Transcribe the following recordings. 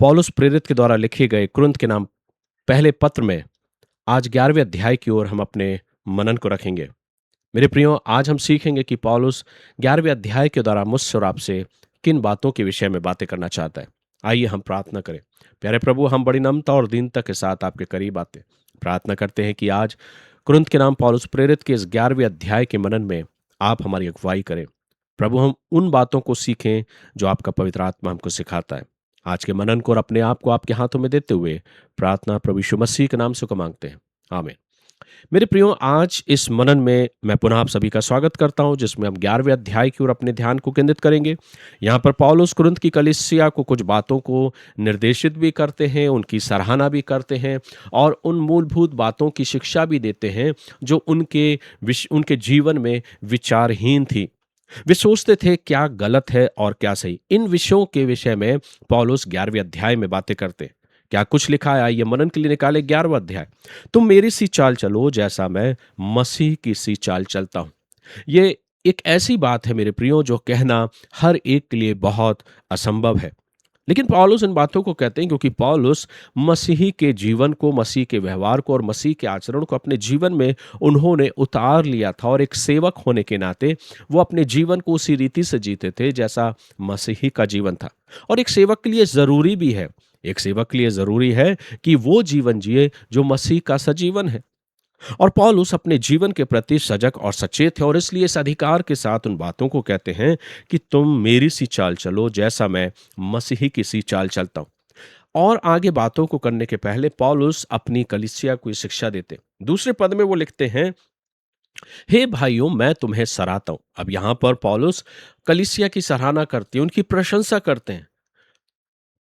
पौलुस प्रेरित के द्वारा लिखे गए कुरिन्थ के नाम पहले पत्र में आज 11वें अध्याय की ओर हम अपने मनन को रखेंगे। मेरे प्रियो, आज हम सीखेंगे कि पौलुस 11वें अध्याय के द्वारा मुझसे और आपसे किन बातों के विषय में बातें करना चाहता है। आइए हम प्रार्थना करें। प्यारे प्रभु, हम बड़ी नम्रता और दीनता के साथ आपके करीब आते हैं। प्रार्थना करते हैं कि आज कुरिन्थ के नाम पौलुस प्रेरित के इस 11वें अध्याय के मनन में आप हमारी अगुवाई करें। प्रभु, हम उन बातों को सीखें जो आपका पवित्र आत्मा हमको सिखाता है। आज के मनन को और अपने आप को आपके हाथों में देते हुए प्रार्थना प्रभु यीशु मसीह के नाम से को मांगते हैं, आमीन। मेरे प्रियो, आज इस मनन में मैं पुनः आप सभी का स्वागत करता हूं, जिसमें हम 11वें अध्याय की ओर अपने ध्यान को केंद्रित करेंगे। यहाँ पर पौलुस कुरिन्थ की कलीसिया को कुछ बातों को निर्देशित भी करते हैं, उनकी सराहना भी करते हैं और उन मूलभूत बातों की शिक्षा भी देते हैं जो उनके जीवन में विचारहीन थी। वे सोचते थे क्या गलत है और क्या सही। इन विषयों के विषय में पौलुस 11वें अध्याय में बातें करते हैं। क्या कुछ लिखा है, आइए मनन के लिए निकाले 11वां अध्याय। तुम मेरी सी चाल चलो जैसा मैं मसीह की सी चाल चलता हूं। ये एक ऐसी बात है मेरे प्रियो जो कहना हर एक के लिए बहुत असंभव है, लेकिन पौलुस इन बातों को कहते हैं क्योंकि पौलुस मसीही के जीवन को, मसीह के व्यवहार को और मसीह के आचरण को अपने जीवन में उन्होंने उतार लिया था और एक सेवक होने के नाते वो अपने जीवन को उसी रीति से जीते थे जैसा मसीही का जीवन था। और एक सेवक के लिए ज़रूरी भी है, एक सेवक के लिए ज़रूरी है कि वो जीवन जिए जो मसीह का सजीवन है। और पौलुस अपने जीवन के प्रति सजग और सचेत है और इसलिए इस अधिकार के साथ उन बातों को कहते हैं कि तुम मेरी सी चाल चलो जैसा मैं मसीही की सी चाल चलता हूं। और आगे बातों को करने के पहले पौलुस अपनी कलीसिया को शिक्षा देते हैं। दूसरे पद में वो लिखते हैं, हे भाइयों, मैं तुम्हें सराहता हूं। अब यहां पर पौलुस कलीसिया की सराहना करते हैं, उनकी प्रशंसा करते हैं।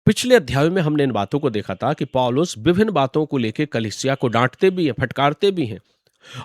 पिछले अध्यायों में हमने इन बातों को देखा था कि पौलुस विभिन्न बातों को लेकर कलीसिया को डांटते भी हैं, फटकारते भी हैं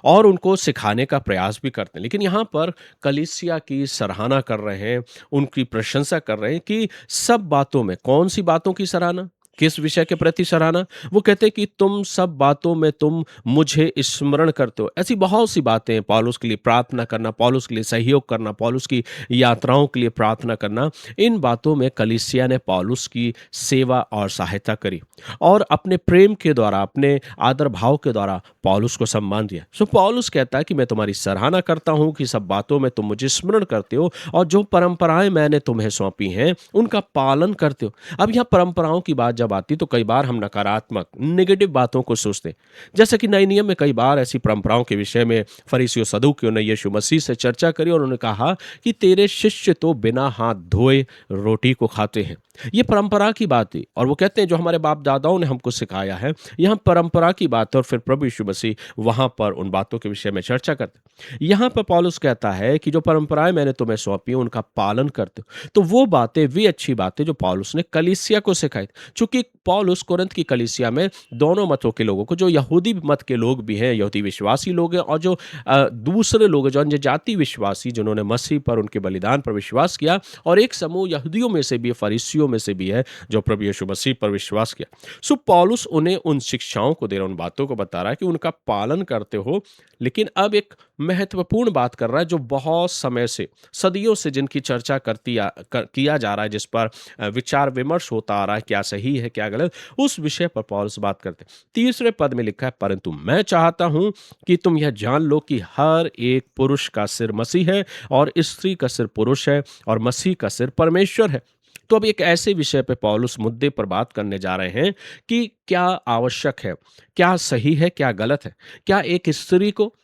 और उनको सिखाने का प्रयास भी करते हैं। लेकिन यहाँ पर कलीसिया की सराहना कर रहे हैं, उनकी प्रशंसा कर रहे हैं कि सब बातों में, कौन सी बातों की सराहना, किस विषय के प्रति सराहना? वो कहते हैं कि तुम सब बातों में तुम मुझे स्मरण करते हो। ऐसी बहुत सी बातें हैं, पौलुस के लिए प्रार्थना करना, पौलुस के लिए सहयोग करना, पौलुस की यात्राओं के लिए प्रार्थना करना। इन बातों में कलीसिया ने पौलुस की सेवा और सहायता करी और अपने प्रेम के द्वारा, अपने आदर भाव के द्वारा पौलुस को सम्मान दिया। सो पौलुस कहता है कि मैं तुम्हारी सराहना करता हूं कि सब बातों में तुम मुझे स्मरण करते हो और जो परंपराएं मैंने तुम्हें सौंपी हैं उनका पालन करते हो। अब यहाँ परंपराओं की बात जब आती तो कई बार हम नकारात्मक, नेगेटिव बातों को सोचते हैं। जैसे कि नए नियम में कई बार ऐसी परंपराओं के विषय में फरीसियों सदूकियों ने यीशु मसीह से चर्चा करी और उन्होंने कहा कि तेरे शिष्य तो बिना हाथ धोए रोटी को खाते हैं। ये परंपरा की बात थी और वो कहते हैं जो हमारे बाप दादाओं ने हमको सिखाया है, यहाँ परंपरा की बात है। और फिर प्रभु यीशु मसीह वहां पर उन बातों के विषय में चर्चा करते हैं। यहाँ पर पौलुस कहता है कि जो परंपराएं मैंने तुम्हें सौंपी उनका पालन करते हो। तो वो बातें, वे अच्छी बातें जो पौलुस ने कलीसिया को सिखाई। चूंकि पौलुस कोरिन्थ की कलीसिया में दोनों मतों के लोगों को, जो यहूदी मत के लोग भी हैं, यहूदी विश्वासी लोग हैं, और जो दूसरे लोग हैं, जो अन्य जाति विश्वासी, जिन्होंने मसीह पर, उनके बलिदान पर विश्वास किया, और एक समूह यहूदियों में से भी, फरीसियों में से भी है जो प्रभु यीशु मसीह पर विश्वास किया। सो पौलुस उन्हें उन शिक्षाओं को दे रहा है, उन बातों को बता रहा है कि उनका पालन करते हो। लेकिन अब एक महत्वपूर्ण बात कर रहा है जो बहुत समय से, सदियों से जिनकी चर्चा किया जा रहा है, जिस पर विचार विमर्श होता आ रहा है, क्या सही है क्या गलत, उस विषय पर पौलुस बात करते हैं। तीसरे पद में लिखा है, परंतु मैं चाहता हूं कि तुम यह जान लो कि हर एक पुरुष का सिर मसीह है और स्त्री का सिर पुरुष है और मसीह का सिर परमेश्वर है। तो अब एक ऐसे विषय पे पौलुस मुद्दे पर बात करने जा रहे हैं कि क्या आवश्यक है, क्या सही है, क्या गलत है। क्या एक स्त्री को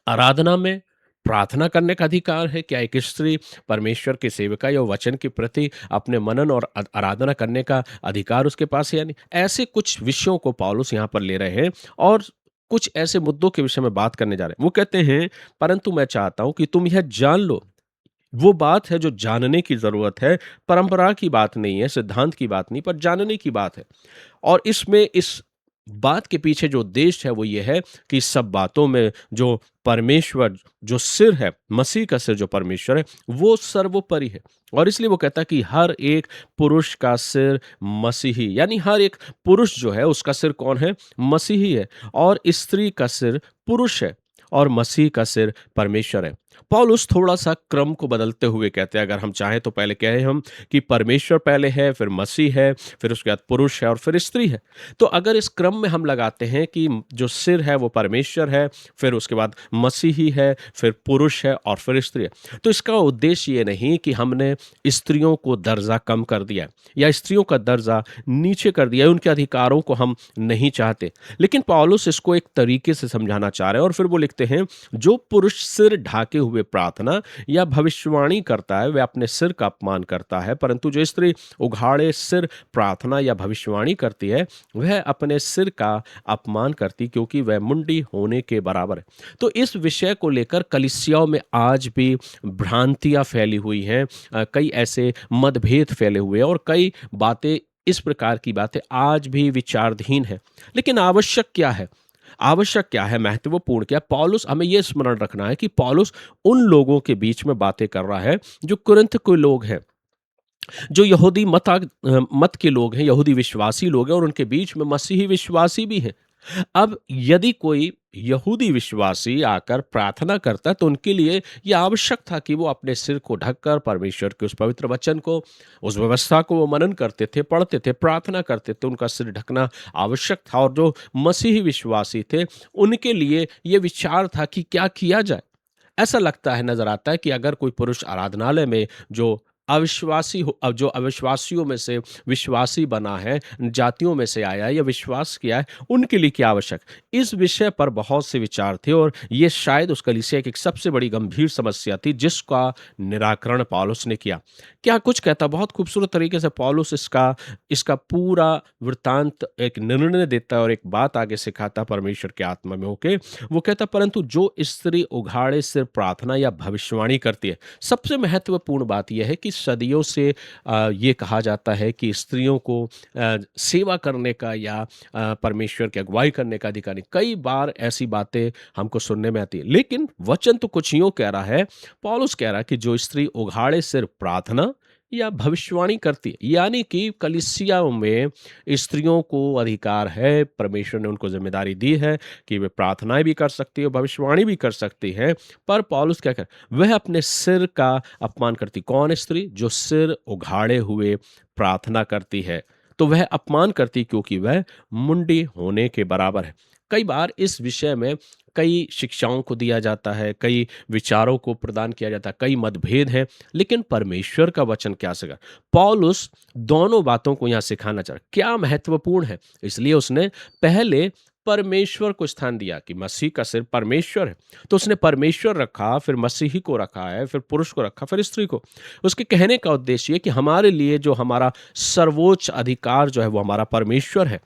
आराधना में प्रार्थना करने का अधिकार है? क्या एक स्त्री परमेश्वर की सेविका या वचन के प्रति अपने मनन और आराधना करने का अधिकार उसके पास है या नहीं? ऐसे कुछ विषयों को पौलुस यहाँ पर ले रहे हैं और कुछ ऐसे मुद्दों के विषय में बात करने जा रहे हैं। वो कहते हैं, परंतु मैं चाहता हूं कि तुम यह जान लो। वो बात है जो जानने की जरूरत है, परंपरा की बात नहीं है, सिद्धांत की बात नहीं, पर जानने की बात है। और इसमें, इस बात के पीछे जो उद्देश्य है वो ये है कि सब बातों में जो परमेश्वर, जो सिर है, मसीह का सिर जो परमेश्वर है, वो सर्वोपरि है। और इसलिए वो कहता है कि हर एक पुरुष का सिर मसीही, यानी हर एक पुरुष जो है उसका सिर कौन है? मसीही है। और स्त्री का सिर पुरुष है और मसीह का सिर परमेश्वर है। पौलुस थोड़ा-सा क्रम को बदलते हुए कहते हैं, अगर हम चाहें तो पहले कहें हम कि परमेश्वर पहले है, फिर मसीह है, फिर उसके बाद पुरुष है और फिर स्त्री है। तो अगर इस क्रम में हम लगाते हैं कि जो सिर है वो परमेश्वर है, फिर उसके बाद मसीही है, फिर पुरुष है और फिर स्त्री है। तो इसका उद्देश्य ये नहीं कि हमने स्त्रियों को दर्जा कम कर दिया है या स्त्रियों का दर्जा नीचे कर दिया है, उनके अधिकारों को हम नहीं चाहते। लेकिन पौलुस इसको एक तरीके से समझाना चाह रहे हैं और फिर वो लिखते हैं, जो पुरुष सिर ढाके हुए प्रार्थना या भविष्यवाणी करता है वह अपने सिर का अपमान करता है, परंतु जो स्त्री उघाड़े सिर प्रार्थना या भविष्यवाणी करती है वह अपने सिर का अपमान करती, क्योंकि वह मुंडी होने के बराबर है। तो इस विषय को लेकर कलीसियाओं में आज भी भ्रांतियां फैली हुई हैं, कई ऐसे मतभेद फैले हुए हैं और कई बातें, इस प्रकार की बातें आज भी विचाराधीन है। लेकिन आवश्यक क्या है? आवश्यक क्या है, महत्वपूर्ण क्या है? पौलुस, हमें यह स्मरण रखना है कि पौलुस उन लोगों के बीच में बातें कर रहा है जो कुरिन्थ के लोग हैं, जो यहूदी मत के लोग हैं, यहूदी विश्वासी लोग हैं और उनके बीच में मसीही विश्वासी भी हैं। अब यदि कोई यहूदी विश्वासी आकर प्रार्थना करता है तो उनके लिए यह आवश्यक था कि वो अपने सिर को ढककर परमेश्वर के उस पवित्र वचन को, उस व्यवस्था को वो मनन करते थे, पढ़ते थे, प्रार्थना करते थे, उनका सिर ढकना आवश्यक था। और जो मसीही विश्वासी थे उनके लिए ये विचार था कि क्या किया जाए। ऐसा लगता है, नजर आता है कि अगर कोई पुरुष आराधनालय में जो अविश्वासी हो, अब जो अविश्वासियों में से विश्वासी बना है, जातियों में से आया है या विश्वास किया है, उनके लिए क्या आवश्यक। इस विषय पर बहुत से विचार थे और ये शायद उस कलीसिया की एक सबसे बड़ी गंभीर समस्या थी जिसका निराकरण पौलुस ने किया। क्या कुछ कहता, बहुत खूबसूरत तरीके से पौलुस इसका इसका पूरा वृत्तांत एक निर्णय देता है और एक बात आगे सिखाता परमेश्वर के आत्मा में होके। वो कहता, परंतु जो स्त्री उघाड़े सिर प्रार्थना या भविष्यवाणी करती है। सबसे महत्वपूर्ण बात यह है कि सदियों से ये कहा जाता है कि स्त्रियों को सेवा करने का या परमेश्वर की अगुवाई करने का अधिकार नहीं। कई बार ऐसी बातें हमको सुनने में आती है, लेकिन वचन तो कुछ यूं कह रहा है। पौलुस कह रहा है कि जो स्त्री उघाड़े सिर प्रार्थना या भविष्यवाणी करती है, यानी कि कलीसियाओं में स्त्रियों को अधिकार है, परमेश्वर ने उनको जिम्मेदारी दी है कि वे प्रार्थनाएं भी कर सकती है, भविष्यवाणी भी कर सकती हैं। पर पौलुस क्या कर, वह अपने सिर का अपमान करती। कौन स्त्री? जो सिर उघाड़े हुए प्रार्थना करती है, तो वह अपमान करती क्योंकि वह मुंडी होने के बराबर है। कई बार इस विषय में कई शिक्षाओं को दिया जाता है, कई विचारों को प्रदान किया जाता है, कई मतभेद हैं, लेकिन परमेश्वर का वचन क्या सिखा। पौलुस दोनों बातों को यहाँ सिखाना चाह रहा है। क्या महत्वपूर्ण है, इसलिए उसने पहले परमेश्वर को स्थान दिया कि मसीह का सिर परमेश्वर है, तो उसने परमेश्वर रखा, फिर मसीही को रखा है, फिर पुरुष को रखा, फिर स्त्री को। उसके कहने का उद्देश्य ये कि हमारे लिए जो हमारा सर्वोच्च अधिकार जो है वो हमारा परमेश्वर है,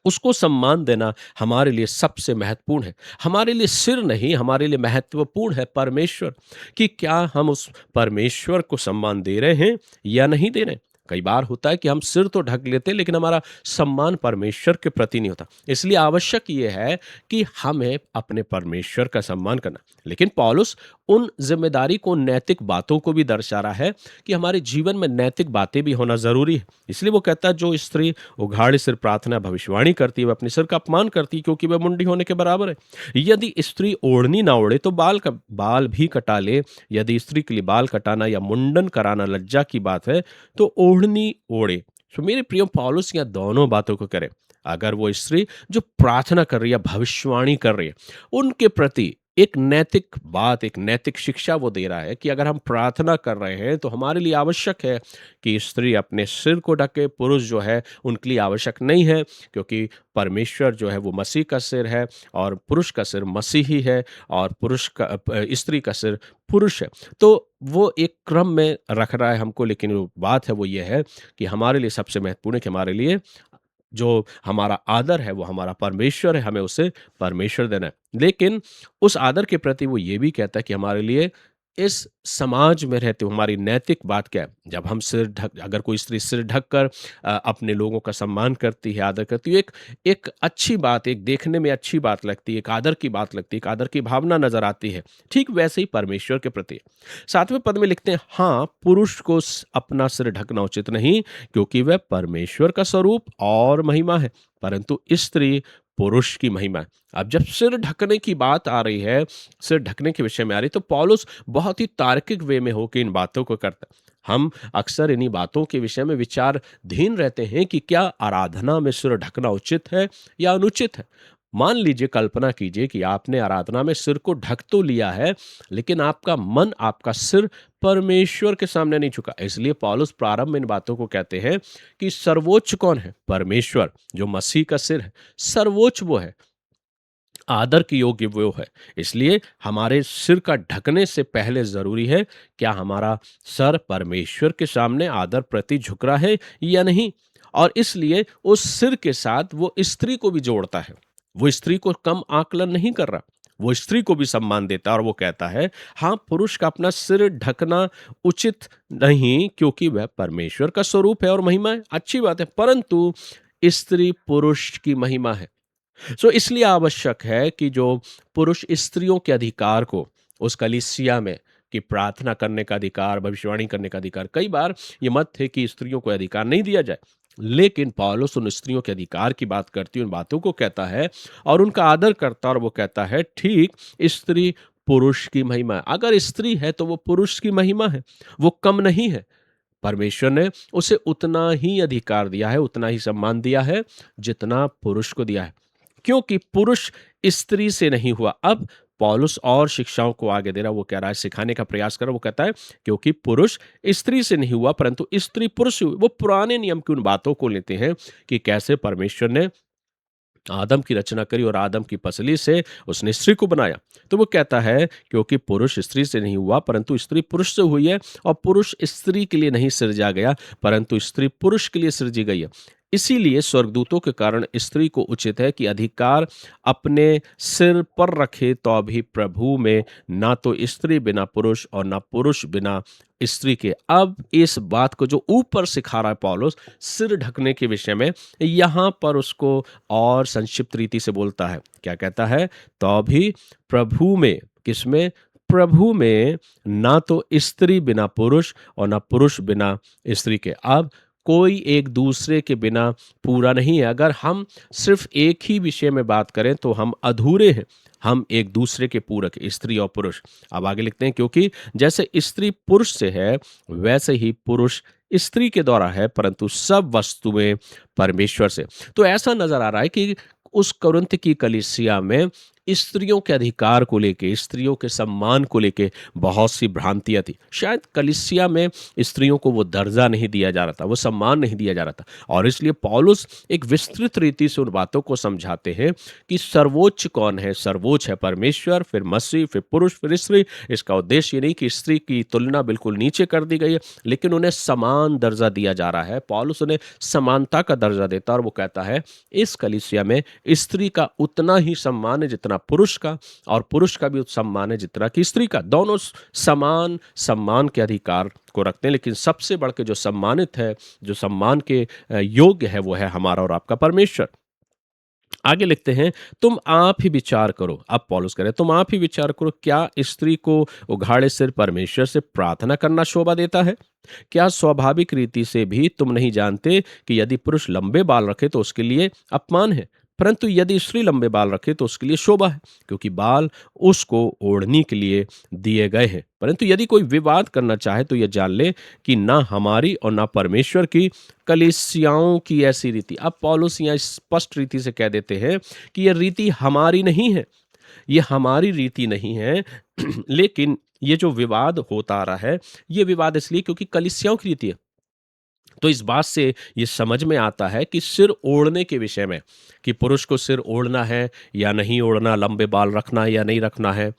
उसको सम्मान देना हमारे लिए सबसे महत्वपूर्ण है। हमारे लिए सिर नहीं, हमारे लिए महत्वपूर्ण है परमेश्वर, कि क्या हम उस परमेश्वर को सम्मान दे रहे हैं या नहीं दे रहे हैं। कई बार होता है कि हम सिर तो ढक लेते हैं लेकिन हमारा सम्मान परमेश्वर के प्रति नहीं होता। इसलिए आवश्यक ये है कि हमें अपने परमेश्वर का सम्मान करना। लेकिन पौलुस उन जिम्मेदारी को, नैतिक बातों को भी दर्शा रहा है कि हमारे जीवन में नैतिक बातें भी होना जरूरी है। इसलिए वो कहता है, जो स्त्री उघाड़े सिर प्रार्थना भविष्यवाणी करती है वह अपने सिर का अपमान करती है क्योंकि वह मुंडी होने के बराबर है। यदि स्त्री ओढ़नी ना ओढ़े तो बाल भी कटा ले। यदि स्त्री के लिए बाल कटाना या मुंडन कराना लज्जा की बात है तो ओढ़नी ओढ़े। तो मेरे प्रिय, पौलुस यहाँ दोनों बातों को करे। अगर वो स्त्री जो प्रार्थना कर रही है, भविष्यवाणी कर रही है, उनके प्रति एक नैतिक बात, एक नैतिक शिक्षा वो दे रहा है कि अगर हम प्रार्थना कर रहे हैं तो हमारे लिए आवश्यक है कि स्त्री अपने सिर को ढके। पुरुष जो है उनके लिए आवश्यक नहीं है, क्योंकि परमेश्वर जो है वो मसीह का सिर है और पुरुष का सिर मसीही है और स्त्री का सिर पुरुष है। तो वो एक क्रम में रख रहा है हमको, लेकिन वो बात है वो ये है कि हमारे लिए सबसे महत्वपूर्ण है कि हमारे लिए जो हमारा आदर है वो हमारा परमेश्वर है, हमें उसे परमेश्वर देना है। लेकिन उस आदर के प्रति वो ये भी कहता है कि हमारे लिए इस समाज में रहते हुए हमारी नैतिक बात क्या है। जब हम अगर कोई स्त्री सिर ढक कर अपने लोगों का सम्मान करती है, आदर करती है, एक एक अच्छी बात, एक देखने में अच्छी बात लगती है, एक आदर की बात लगती है, एक आदर की भावना नजर आती है। ठीक वैसे ही परमेश्वर के प्रति 7वें पद में लिखते हैं, हाँ, पुरुष को अपना सिर ढकना उचित नहीं, क्योंकि वह परमेश्वर का स्वरूप और महिमा है, परंतु स्त्री पुरुष की महिमा है। अब जब सिर ढकने की बात आ रही है, सिर ढकने के विषय में आ रही है, तो पौलुस बहुत ही तार्किक वे में होके इन बातों को करता है। हम अक्सर इन्हीं बातों के विषय में विचारधीन रहते हैं कि क्या आराधना में सिर ढकना उचित है या अनुचित है। मान लीजिए, कल्पना कीजिए कि आपने आराधना में सिर को ढक तो लिया है, लेकिन आपका मन, आपका सिर परमेश्वर के सामने नहीं झुका। इसलिए पौलुस प्रारंभ में इन बातों को कहते हैं कि सर्वोच्च कौन है? परमेश्वर, जो मसीह का सिर है। सर्वोच्च वो है, आदर के योग्य वो है। इसलिए हमारे सिर का ढकने से पहले ज़रूरी है, क्या हमारा सर परमेश्वर के सामने आदर प्रति झुक रहा है या नहीं? और इसलिए उस सिर के साथ वो स्त्री को भी जोड़ता है। वो स्त्री को कम आकलन नहीं कर रहा। वो स्त्री को भी सम्मान देता है और वो कहता है, हाँ, पुरुष का अपना सिर ढकना उचित नहीं, क्योंकि वह परमेश्वर का स्वरूप है और महिमा है। अच्छी बात है, परंतु स्त्री पुरुष की महिमा है। इसलिए आवश्यक है कि जो पुरुष स्त्रियों के अधिकार को उस कलीसिया में, कि प्रार्थना करने का अधिकार, भविष्यवाणी करने का अधिकार, कई बार ये मत थे कि स्त्रियों को अधिकार नहीं दिया जाए, लेकिन पौलुस उन स्त्रियों के अधिकार की बात करती है, उन बातों को कहता है और उनका आदर करता है, और वो कहता है, ठीक, स्त्री पुरुष की महिमा है। अगर स्त्री है तो वो पुरुष की महिमा है, वो कम नहीं है। परमेश्वर ने उसे उतना ही अधिकार दिया है, उतना ही सम्मान दिया है, जितना पुरुष को दिया है, क्योंकि पुरुष स्त्री से नहीं हुआ। अब पौलुस और शिक्षाओं को आगे दे रहा है, वो कह रहा है, सिखाने का प्रयास कर रहा है। वो कहता है, क्योंकि पुरुष स्त्री से नहीं हुआ, परंतु स्त्री पुरुष से हुई। वो पुराने नियम की उन बातों को लेते हैं कि कैसे परमेश्वर ने आदम की रचना करी और आदम की पसली से उसने स्त्री को बनाया। तो वो कहता है, क्योंकि पुरुष स्त्री से नहीं हुआ, परंतु स्त्री पुरुष से हुई है, और पुरुष स्त्री के लिए नहीं सृजा गया, परंतु स्त्री पुरुष के लिए सृजी गई है। इसीलिए स्वर्गदूतों के कारण स्त्री को उचित है कि अधिकार अपने सिर पर रखे, तो भी प्रभु में ना तो स्त्री बिना पुरुष और ना पुरुष बिना स्त्री के। अब इस बात को जो ऊपर सिखा रहा है पौलुस सिर ढकने के विषय में, यहाँ पर उसको और संक्षिप्त रीति से बोलता है। क्या कहता है? तो भी प्रभु में, किसमें? प्रभु में ना तो स्त्री बिना पुरुष और ना पुरुष बिना स्त्री के। अब कोई एक दूसरे के बिना पूरा नहीं है। अगर हम सिर्फ एक ही विषय में बात करें तो हम अधूरे हैं। हम एक दूसरे के पूरक, स्त्री और पुरुष। अब आगे लिखते हैं, क्योंकि जैसे स्त्री पुरुष से है, वैसे ही पुरुष स्त्री के द्वारा है, परंतु सब वस्तुएं परमेश्वर से। तो ऐसा नजर आ रहा है कि उस कुरिन्थ की कलीसिया में स्त्रियों के अधिकार को लेके, स्त्रियों के सम्मान को लेके बहुत सी भ्रांतियां थी। शायद कलीसिया में स्त्रियों को वो दर्जा नहीं दिया जा रहा था, वो सम्मान नहीं दिया जा रहा था, और इसलिए पौलुस एक विस्तृत रीति से उन बातों को समझाते हैं कि सर्वोच्च कौन है? सर्वोच्च है परमेश्वर, फिर मसीह, फिर पुरुष, फिर स्त्री। इसका उद्देश्य ये नहीं कि स्त्री की तुलना बिल्कुल नीचे कर दी गई है, लेकिन उन्हें समान दर्जा दिया जा रहा है। पौलुस उन्हें समानता का दर्जा देता है, और वो कहता है, इस कलीसिया में स्त्री का उतना ही सम्मान है जितना पुरुष का, और पुरुष का भी उतना सम्मान है जितना कि स्त्री का। दोनों समान सम्मान के अधिकार को रखते हैं, लेकिन सबसे बढ़ के जो सम्मानित है, जो सम्मान के योग्य है, वो है हमारा और आपका परमेश्वर। आगे लिखते हैं, तुम आप ही विचार करो। अब पौलुस कह रहे हैं, तुम आप ही विचार करो, क्या स्त्री को उघाड़े सिर परमेश्वर से प्रार्थना करना शोभा देता है? क्या स्वाभाविक रीति से भी तुम नहीं जानते कि यदि पुरुष लंबे बाल रखे तो उसके लिए अपमान है, परंतु यदि स्त्री लंबे बाल रखे तो उसके लिए शोभा है, क्योंकि बाल उसको ओढ़ने के लिए दिए गए हैं। परंतु यदि कोई विवाद करना चाहे तो यह जान ले कि ना हमारी और ना परमेश्वर की कलीसियाओं की ऐसी रीति। अब पौलुस यहाँ स्पष्ट रीति से कह देते हैं कि यह रीति हमारी नहीं है, ये हमारी रीति नहीं है। लेकिन ये जो विवाद होता आ रहा है, ये विवाद इसलिए क्योंकि कलीसियाओं की रीति है। तो इस बात से ये समझ में आता है कि सिर ओढ़ने के विषय में, कि पुरुष को सिर ओढ़ना है या नहीं ओढ़ना, लंबे बाल रखना है या नहीं रखना है,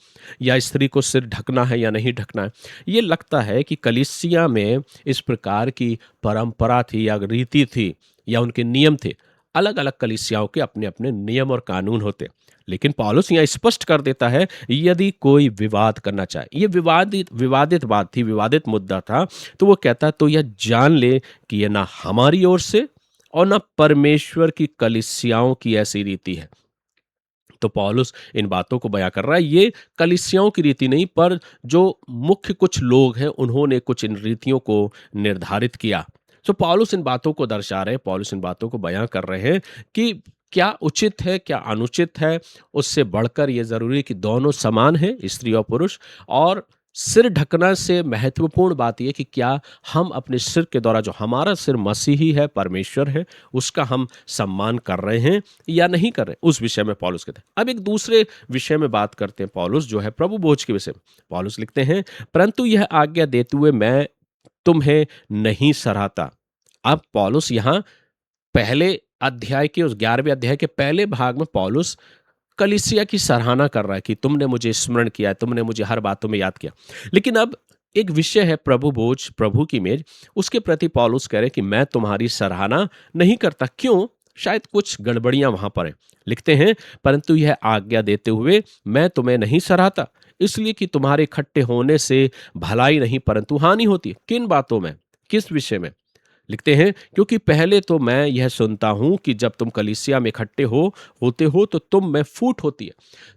या स्त्री को सिर ढकना है या नहीं ढकना है, ये लगता है कि कलीसिया में इस प्रकार की परंपरा थी या रीति थी या उनके नियम थे। अलग अलग कलीसियाओं के अपने अपने नियम और कानून होते। लेकिन पौलुस यहाँ स्पष्ट कर देता है, यदि कोई विवाद करना चाहे, ये विवादित बात थी, विवादित मुद्दा था, तो वो कहता है, तो यह जान ले कि यह ना हमारी ओर से और ना परमेश्वर की कलीसियाओं की ऐसी रीति है। तो पौलुस इन बातों को बयां कर रहा है, ये कलीसियाओं की रीति नहीं, पर जो मुख्य कुछ लोग हैं, उन्होंने कुछ इन रीतियों को निर्धारित किया। तो पौलुस इन बातों को दर्शा रहे हैं, पौलुस इन बातों को बयां कर रहे हैं कि क्या उचित है, क्या अनुचित है, उससे बढ़कर ये ज़रूरी है कि दोनों समान हैं, स्त्री और पुरुष। और सिर ढकना से महत्वपूर्ण बात ये कि क्या हम अपने सिर के द्वारा, जो हमारा सिर मसीही है, परमेश्वर है, उसका हम सम्मान कर रहे हैं या नहीं कर रहे हैं, उस विषय में पौलुस कहते हैं। अब एक दूसरे विषय में बात करते हैं पौलुस, जो है प्रभु भोज के विषय में। पौलुस लिखते हैं, परंतु यह आज्ञा देते हुए मैं तुम्हें नहीं सराहता। अब पौलुस यहाँ पहले अध्याय के, उस 11वें अध्याय के पहले भाग में पौलुस कलीसिया की सराहना कर रहा है कि तुमने मुझे स्मरण किया है, तुमने मुझे हर बातों में याद किया। लेकिन अब एक विषय है प्रभु भोज, प्रभु की मेज, उसके प्रति पौलुस कह रहे हैं कि मैं तुम्हारी सराहना नहीं करता। क्यों? शायद कुछ गड़बड़ियां वहां पर है। लिखते हैं, परंतु यह आज्ञा देते हुए मैं तुम्हें नहीं सराहता, इसलिए कि तुम्हारे इकट्ठे होने से भलाई नहीं परंतु हानि होती है। किन बातों में, किस विषय में? लिखते हैं, क्योंकि पहले तो मैं यह सुनता हूं कि जब तुम कलीसिया में इकट्ठे होते हो तो तुम में फूट होती है।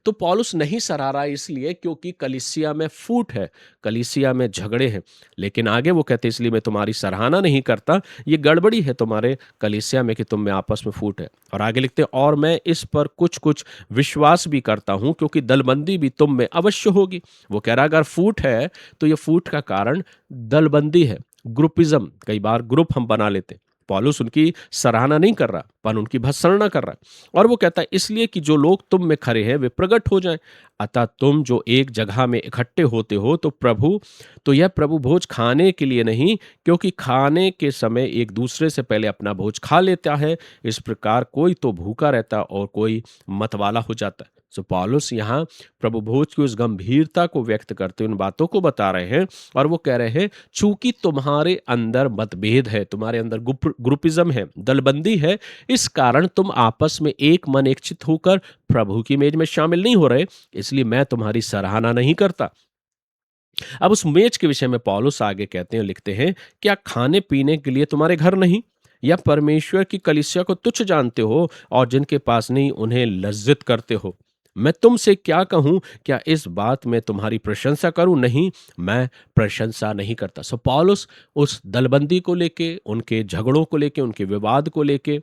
तो पौलुस नहीं सराह रहा है इसलिए क्योंकि कलीसिया में फूट है, कलीसिया में झगड़े हैं। लेकिन आगे वो कहते हैं, इसलिए मैं तुम्हारी सराहना नहीं करता, ये गड़बड़ी है तुम्हारे कलीसिया में कि तुम में आपस में फूट है। और आगे लिखते हैं, और मैं इस पर कुछ कुछ विश्वास भी करता हूं क्योंकि दलबंदी भी तुम में अवश्य होगी। वो कह रहा अगर फूट है तो ये फूट का कारण दलबंदी है, ग्रुपिज्म। कई बार ग्रुप हम बना लेते हैं। पौलुस उनकी सराहना नहीं कर रहा पर उनकी भत्सना कर रहा है। और वो कहता है, इसलिए कि जो लोग तुम में खरे हैं वे प्रकट हो जाएं। अतः तुम जो एक जगह में इकट्ठे होते हो तो यह प्रभु भोज खाने के लिए नहीं, क्योंकि खाने के समय एक दूसरे से पहले अपना भोज खा लेता है। इस प्रकार कोई तो भूखा रहता और कोई मतवाला हो जाता है। सो पौलुस यहाँ प्रभु भोज की उस गंभीरता को व्यक्त करते हुए उन बातों को बता रहे हैं। और वो कह रहे हैं, चूंकि तुम्हारे अंदर मतभेद है, तुम्हारे अंदर ग्रुपिज्म है, दलबंदी है, इस कारण तुम आपस में एक मन एक चित्त होकर प्रभु की मेज में शामिल नहीं हो रहे, इसलिए मैं तुम्हारी सराहना नहीं करता। अब उस मेज के विषय में पौलुस आगे कहते हैं, लिखते हैं, क्या खाने पीने के लिए तुम्हारे घर नहीं, या परमेश्वर की कलीसिया को तुच्छ जानते हो और जिनके पास नहीं उन्हें लज्जित करते हो? मैं तुमसे क्या कहूं, क्या इस बात में तुम्हारी प्रशंसा करूं? नहीं, मैं प्रशंसा नहीं करता। सो पौलुस उस दलबंदी को लेके, उनके झगड़ों को लेके, उनके विवाद को लेके,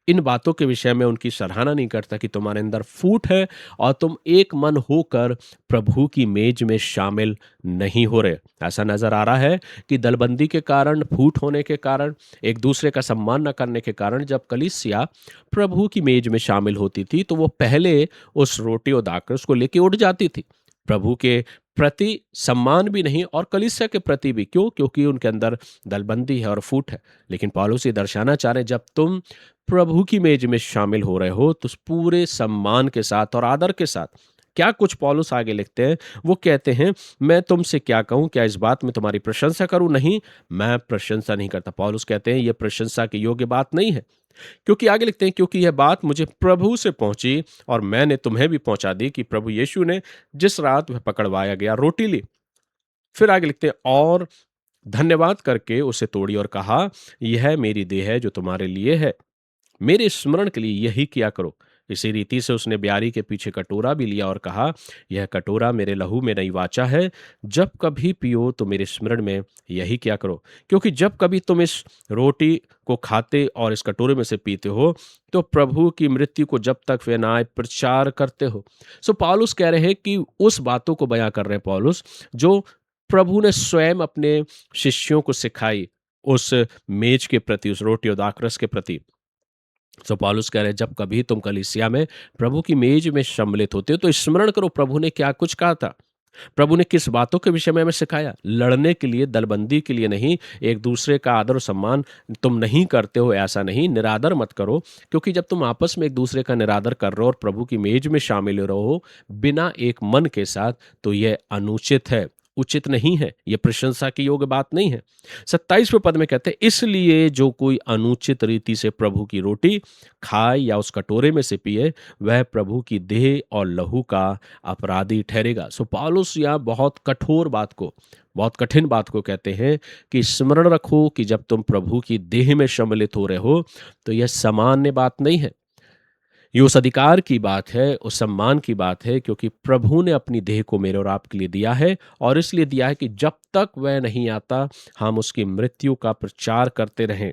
इन बातों के विषय में उनकी सराहना नहीं करता कि तुम्हारे अंदर फूट है और तुम एक मन होकर प्रभु की मेज में शामिल नहीं हो रहे। ऐसा नजर आ रहा है कि दलबंदी के कारण, फूट होने के कारण, एक दूसरे का सम्मान न करने के कारण जब कलीसिया प्रभु की मेज में शामिल होती थी तो वो पहले उस रोटी और दाखरस को लेके उठ जाती थी। प्रभु के प्रति सम्मान भी नहीं और कलीसिया के प्रति भी। क्यों? क्योंकि उनके अंदर दलबंदी है और फूट है। लेकिन पौलुस ये दर्शाना चाह रहे हैं, जब तुम प्रभु की मेज में शामिल हो रहे हो तो उस पूरे सम्मान के साथ और आदर के साथ। क्या कुछ पौलुस आगे लिखते हैं, वो कहते हैं, मैं तुमसे क्या कहूं, क्या इस बात में तुम्हारी प्रशंसा करूं? नहीं, मैं प्रशंसा नहीं करता। पौलुस कहते हैं, यह प्रशंसा की योग्य बात नहीं है। क्योंकि आगे लिखते हैं, क्योंकि यह बात मुझे प्रभु से पहुंची और मैंने तुम्हें भी पहुंचा दी कि प्रभु यीशु ने जिस रात वह पकड़वाया गया रोटी ली। फिर आगे लिखते हैं, और धन्यवाद करके उसे तोड़ी और कहा, यह मेरी देह है जो तुम्हारे लिए है, मेरे स्मरण के लिए यही किया करो। इसी रीति से उसने ब्यारी के पीछे कटोरा भी लिया और कहा, यह कटोरा मेरे लहू में नई वाचा है, जब कभी पियो तो मेरे स्मरण में यही किया करो। क्योंकि जब कभी तुम इस रोटी को खाते और इस कटोरे में से पीते हो तो प्रभु की मृत्यु को जब तक वे ना आए प्रचार करते हो। सो पौलुस कह रहे हैं कि उस बातों को बयां कर रहे हैं पौलुस, जो प्रभु ने स्वयं अपने शिष्यों को सिखाई, उस मेज के प्रति, उस रोटी और दाखरस के प्रति। सो पौलुस कह रहे हैं, जब कभी तुम कलीसिया में प्रभु की मेज में सम्मिलित होते हो तो स्मरण करो प्रभु ने क्या कुछ कहा था, प्रभु ने किस बातों के विषय में हमें सिखाया। लड़ने के लिए, दलबंदी के लिए नहीं, एक दूसरे का आदर और सम्मान तुम नहीं करते हो, ऐसा नहीं, निरादर मत करो। क्योंकि जब तुम आपस में एक दूसरे का निरादर कर रहे हो और प्रभु की मेज में शामिल रहो बिना एक मन के साथ, तो यह अनुचित है, उचित नहीं है, यह प्रशंसा की योग्य बात नहीं है। 27वें पद में कहते हैं, इसलिए जो कोई अनुचित रीति से प्रभु की रोटी खाए या उस कटोरे में से पिए, वह प्रभु की देह और लहू का अपराधी ठहरेगा। सो पौलुस यहाँ बहुत कठोर बात को, बहुत कठिन बात को कहते हैं कि स्मरण रखो कि जब तुम प्रभु की देह में सम्मिलित हो रहे हो तो यह सामान्य बात नहीं है, ये उस अधिकार की बात है, उस सम्मान की बात है, क्योंकि प्रभु ने अपनी देह को मेरे और आपके लिए दिया है और इसलिए दिया है कि जब तक वह नहीं आता हम उसकी मृत्यु का प्रचार करते रहें।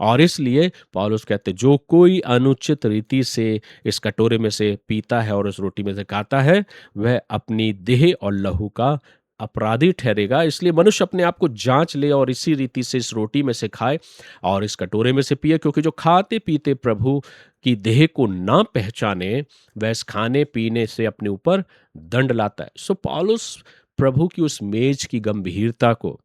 और इसलिए पौलुस कहते जो कोई अनुचित रीति से इस कटोरे में से पीता है और उस रोटी में से खाता है, वह अपनी देह और लहू का अपराधी ठहरेगा। इसलिए मनुष्य अपने आप को जांच ले और इसी रीति से इस रोटी में से खाए और इस कटोरे में से पिए, क्योंकि जो खाते पीते प्रभु की देह को ना पहचाने, वह इस खाने पीने से अपने ऊपर दंड लाता है। सो पौलुस प्रभु की उस मेज की गंभीरता को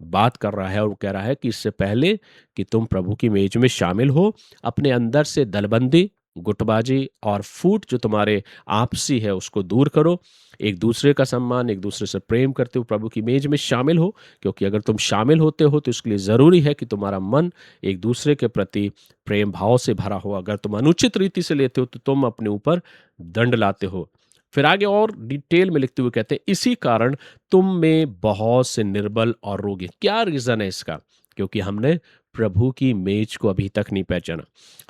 बात कर रहा है और वो कह रहा है कि इससे पहले कि तुम प्रभु की मेज में शामिल हो, अपने अंदर से दलबंदी, गुटबाजी और फूट जो तुम्हारे आपसी है उसको दूर करो। एक दूसरे का सम्मान, एक दूसरे से प्रेम करते हुए प्रभु की मेज में शामिल हो, क्योंकि अगर तुम शामिल होते हो तो इसके लिए ज़रूरी है कि तुम्हारा मन एक दूसरे के प्रति प्रेम भाव से भरा हो। अगर तुम अनुचित रीति से लेते हो तो तुम अपने ऊपर दंड लाते हो। फिर आगे और डिटेल में लिखते हुए कहते हैं, इसी कारण तुम में बहुत से निर्बल और रोगी। क्या रीज़न है इसका? क्योंकि हमने प्रभु की मेज को अभी तक नहीं पहचाना।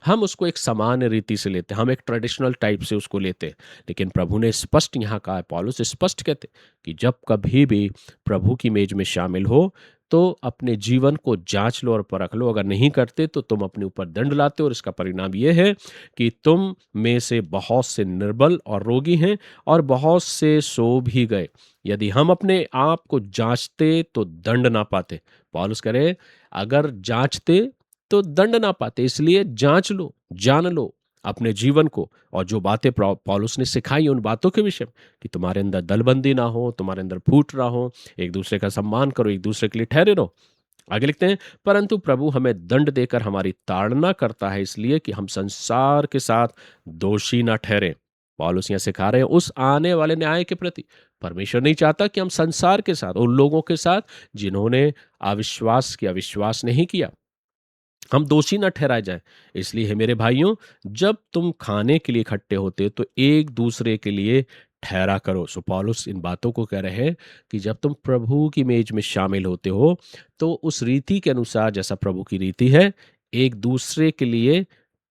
हम उसको एक सामान्य रीति से लेते हैं, हम एक ट्रेडिशनल टाइप से उसको लेते हैं। लेकिन प्रभु ने स्पष्ट यहाँ कहा है, पौलुस स्पष्ट कहते हैं कि जब कभी भी प्रभु की मेज में शामिल हो तो अपने जीवन को जांच लो और परख लो। अगर नहीं करते तो तुम अपने ऊपर दंड लाते हो और इसका परिणाम ये है कि तुम में से बहुत से निर्बल और रोगी हैं और बहुत से सो भी गए। यदि हम अपने आप को जांचते तो दंड ना पाते। पौलुस कह रहे, अगर जांचते तो दंड ना पाते, इसलिए जांच लो, जान लो अपने जीवन को और जो बातें पौलुस ने सिखाई उन बातों के विषय में, कि तुम्हारे अंदर दलबंदी ना हो, तुम्हारे अंदर फूट ना हो, एक दूसरे का सम्मान करो, एक दूसरे के लिए ठहरे रहो। आगे लिखते हैं, परंतु प्रभु हमें दंड देकर हमारी ताड़ना करता है, इसलिए कि हम संसार के साथ दोषी ना ठहरे। पौलुस यहाँ सिखा रहे हैं उस आने वाले न्याय के प्रति। परमेश्वर नहीं चाहता कि हम संसार के साथ, उन लोगों के साथ जिन्होंने अविश्वास किया, विश्वास नहीं किया, हम दोषी न ठहराए जाएं। इसलिए हे मेरे भाइयों, जब तुम खाने के लिए इकट्ठे होते हो तो एक दूसरे के लिए ठहरा करो। सो पौलुस इन बातों को कह रहे हैं कि जब तुम प्रभु की मेज में शामिल होते हो तो उस रीति के अनुसार, जैसा प्रभु की रीति है, एक दूसरे के लिए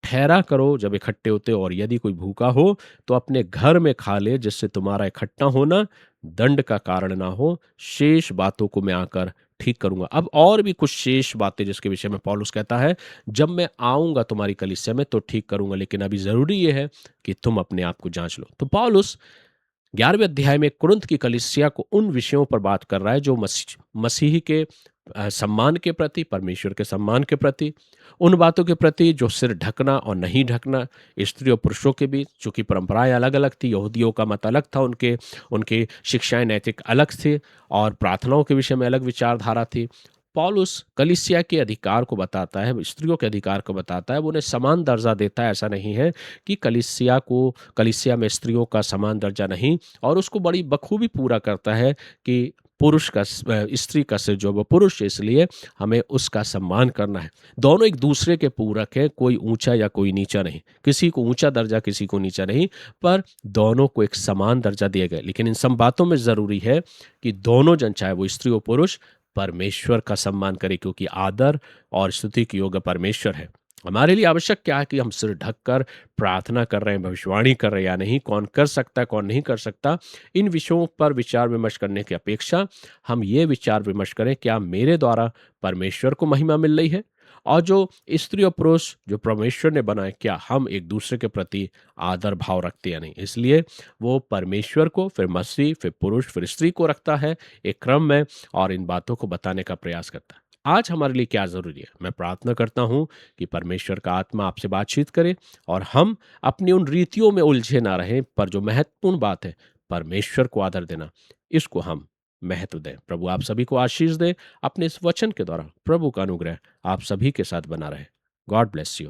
ठहरा करो जब इकट्ठे होते हो। और यदि कोई भूखा हो तो अपने घर में खा ले, जिससे तुम्हारा इकट्ठा होना दंड का कारण ना हो। शेष बातों को मैं आकर ठीक करूंगा। अब और भी कुछ शेष बातें जिसके विषय में पौलुस कहता है, जब मैं आऊंगा तुम्हारी कलीसिया में तो ठीक करूंगा, लेकिन अभी जरूरी यह है कि तुम अपने आप को जांच लो। तो पौलुस 11वें अध्याय में कुरिन्थ की कलीसिया को उन विषयों पर बात कर रहा है जो मसीह के सम्मान के प्रति, परमेश्वर के सम्मान के प्रति, उन बातों के प्रति जो सिर ढकना और नहीं ढकना, स्त्री और पुरुषों के बीच, चूंकि परंपराएं अलग अलग थी, यहूदियों का मत अलग था, उनके उनके शिक्षाएं नैतिक अलग थे और प्रार्थनाओं के विषय में अलग विचारधारा थी। पौलुस कलीसिया के अधिकार को बताता है, स्त्रियों के अधिकार को बताता है, वो उन्हें समान दर्जा देता है। ऐसा नहीं है कि कलीसिया में स्त्रियों का समान दर्जा नहीं, और उसको बड़ी बखूबी पूरा करता है कि पुरुष का स्त्री का सिर जो वो पुरुष है, इसलिए हमें उसका सम्मान करना है। दोनों एक दूसरे के पूरक हैं, कोई ऊंचा या कोई नीचा नहीं, किसी को ऊंचा दर्जा किसी को नीचा नहीं, पर दोनों को एक समान दर्जा दिया गया। लेकिन इन सब बातों में जरूरी है कि दोनों जन, चाहे वो स्त्री हो पुरुष, परमेश्वर का सम्मान करें, क्योंकि आदर और स्तुति के योग्य परमेश्वर है। हमारे लिए आवश्यक क्या है कि हम सिर ढककर प्रार्थना कर रहे हैं, भविष्यवाणी कर रहे हैं या नहीं, कौन कर सकता है कौन नहीं कर सकता, इन विषयों पर विचार विमर्श करने की अपेक्षा हम ये विचार विमर्श करें, क्या मेरे द्वारा परमेश्वर को महिमा मिल रही है, और जो स्त्री और पुरुष जो परमेश्वर ने बनाए, क्या हम एक दूसरे के प्रति आदर भाव रखते या नहीं। इसलिए वो परमेश्वर को, फिर मसीह, फिर पुरुष, फिर स्त्री को रखता है एक क्रम में, और इन बातों को बताने का प्रयास करता है। आज हमारे लिए क्या जरूरी है? मैं प्रार्थना करता हूं कि परमेश्वर का आत्मा आपसे बातचीत करे और हम अपनी उन रीतियों में उलझे ना रहें, पर जो महत्वपूर्ण बात है, परमेश्वर को आदर देना, इसको हम महत्व दें। प्रभु आप सभी को आशीष दे। अपने इस वचन के द्वारा प्रभु का अनुग्रह आप सभी के साथ बना रहे। God bless you.